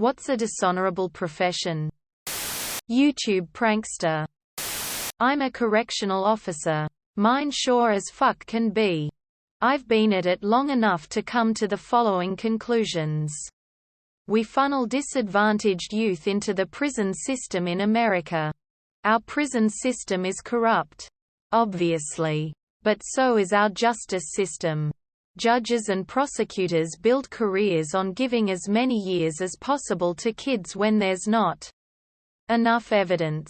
What's a dishonorable profession? YouTube prankster. I'm a correctional officer. Mine sure as fuck can be. I've been at it long enough to come to the following conclusions. We funnel disadvantaged youth into the prison system in America. Our prison system is corrupt. Obviously. But so is our justice system. Judges and prosecutors build careers on giving as many years as possible to kids when there's not enough evidence.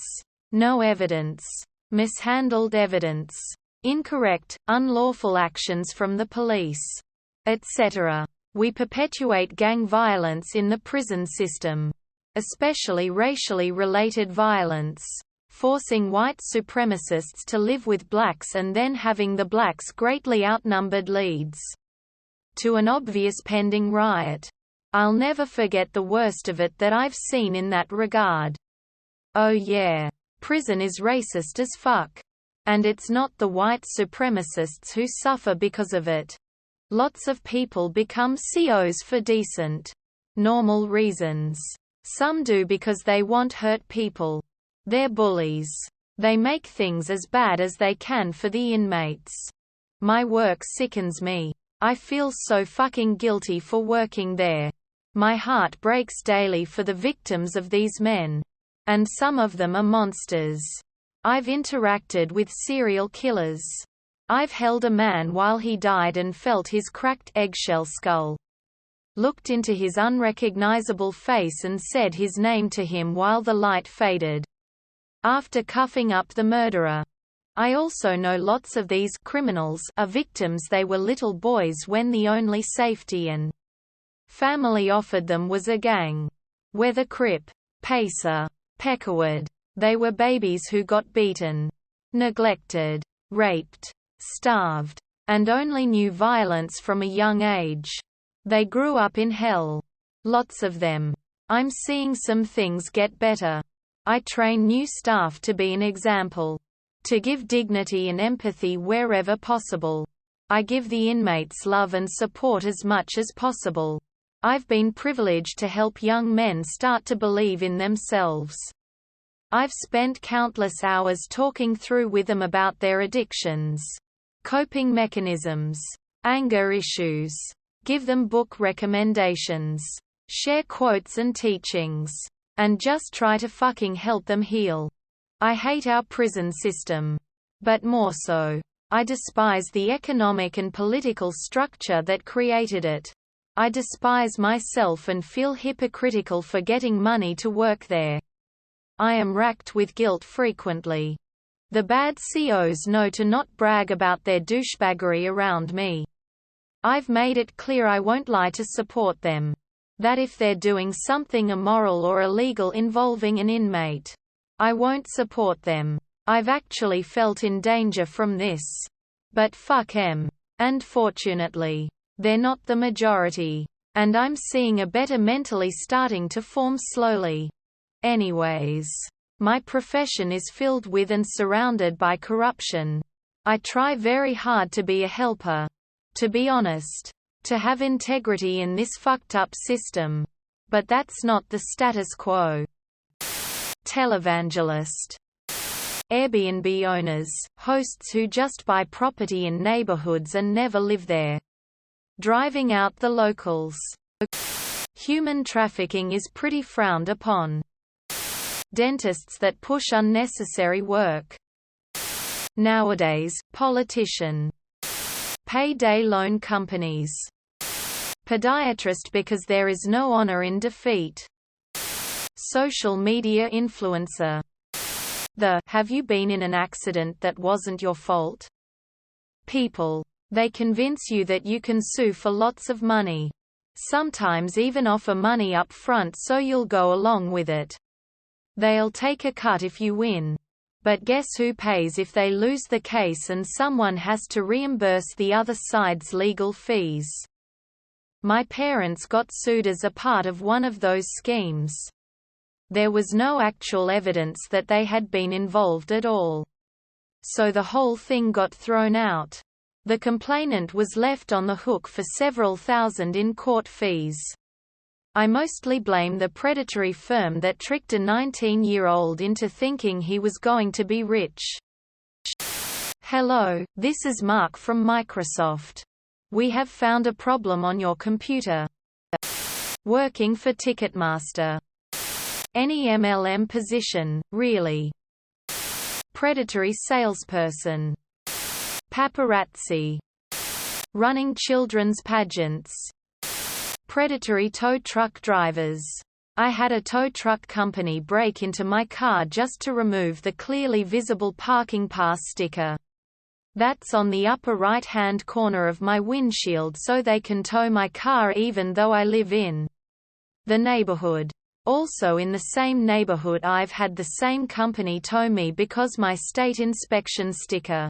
No evidence. Mishandled evidence. Incorrect, unlawful actions from the police, etc. We perpetuate gang violence in the prison system. Especially racially related violence. Forcing white supremacists to live with blacks and then having the blacks greatly outnumbered leads to an obvious pending riot. I'll never forget the worst of it that I've seen in that regard. Oh yeah. Prison is racist as fuck. And it's not the white supremacists who suffer because of it. Lots of people become COs for decent, normal reasons. Some do because they want hurt people. They're bullies. They make things as bad as they can for the inmates. My work sickens me. I feel so fucking guilty for working there. My heart breaks daily for the victims of these men. And some of them are monsters. I've interacted with serial killers. I've held a man while he died and felt his cracked eggshell skull. Looked into his unrecognizable face and said his name to him while the light faded. After cuffing up the murderer. I also know lots of these criminals are victims. They were little boys when the only safety and family offered them was a gang. Whether Crip, Pacer, Peckerwood. They were babies who got beaten, neglected, raped, starved, and only knew violence from a young age. They grew up in hell. Lots of them. I'm seeing some things get better. I train new staff to be an example. To give dignity and empathy wherever possible. I give the inmates love and support as much as possible. I've been privileged to help young men start to believe in themselves. I've spent countless hours talking through with them about their addictions, coping mechanisms, anger issues. Give them book recommendations, share quotes and teachings, and just try to fucking help them heal. I hate our prison system. But more so, I despise the economic and political structure that created it. I despise myself and feel hypocritical for getting money to work there. I am racked with guilt frequently. The bad COs know to not brag about their douchebaggery around me. I've made it clear I won't lie to support them. That if they're doing something immoral or illegal involving an inmate, I won't support them. I've actually felt in danger from this. But fuck 'em. And fortunately, they're not the majority. And I'm seeing a better mentally starting to form slowly. Anyways, my profession is filled with and surrounded by corruption. I try very hard to be a helper. To be honest. To have integrity in this fucked up system. But that's not the status quo. Televangelist. Airbnb owners, hosts who just buy property in neighborhoods and never live there. Driving out the locals. Human trafficking is pretty frowned upon. Dentists that push unnecessary work. Nowadays, politician. Payday loan companies. Podiatrist because there is no honor in defeat. Social media influencer. Have you been in an accident that wasn't your fault? People. They convince you that you can sue for lots of money. Sometimes even offer money up front so you'll go along with it. They'll take a cut if you win. But guess who pays if they lose the case and someone has to reimburse the other side's legal fees? My parents got sued as a part of one of those schemes. There was no actual evidence that they had been involved at all. So the whole thing got thrown out. The complainant was left on the hook for several thousand in court fees. I mostly blame the predatory firm that tricked a 19-year-old into thinking he was going to be rich. Hello, this is Mark from Microsoft. We have found a problem on your computer. Working for Ticketmaster. Any MLM position, really. Predatory salesperson. Paparazzi. Running children's pageants. Predatory tow truck drivers. I had a tow truck company break into my car just to remove the clearly visible parking pass sticker. That's on the upper right-hand corner of my windshield so they can tow my car even though I live in the neighborhood. Also in the same neighborhood I've had the same company tow me because my state inspection sticker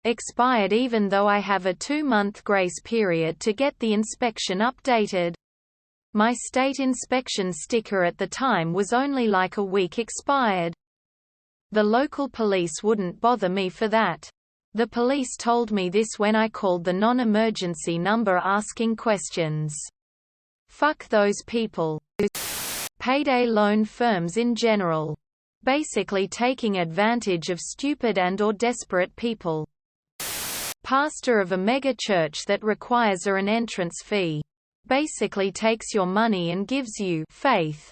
expired even though I have a 2-month grace period to get the inspection updated. My state inspection sticker at the time was only like a week expired. The local police wouldn't bother me for that. The police told me this when I called the non-emergency number asking questions. Fuck those people. Payday loan firms in general. Basically taking advantage of stupid and/or desperate people. Pastor of a mega church that requires an entrance fee. Basically takes your money and gives you faith.